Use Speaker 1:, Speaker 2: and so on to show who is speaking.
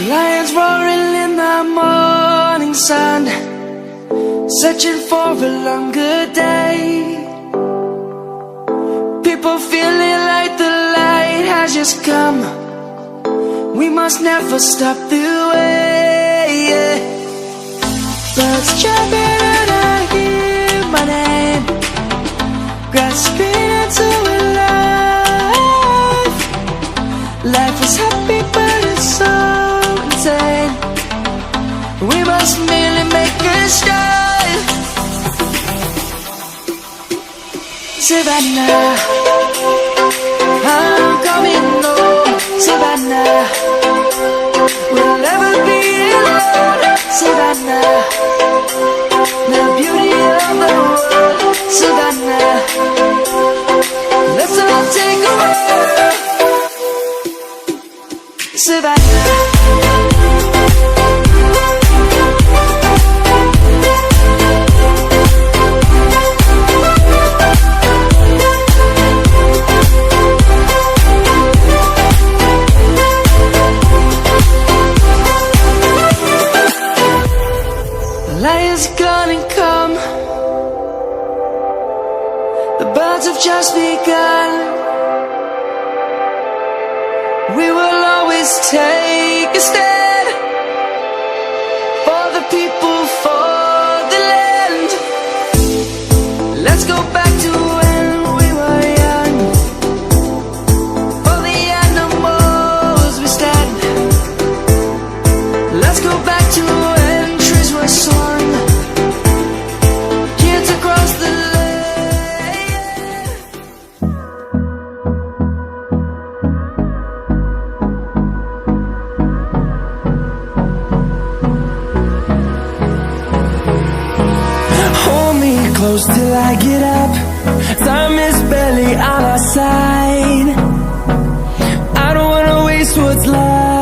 Speaker 1: Lions roaring in the morning sun, searching for a longer day. People feeling like the light has just come. We must never stop the way. Birds chirping and I hear my name, grasping into a life. Life is happy but it's so insane. We must merely make a start. Savannah, I'm coming home. Savannah, we'll never be alone. Savannah, the beauty of the world. Savannah, let's all take a walk. Savannah. Lion's gonna come. The birds have just begun. We will always take a stand for the people, for the land. Let's go back to when we were young. For the animals we stand. Let's go back to when trees were swung. Kids across the close till I get up.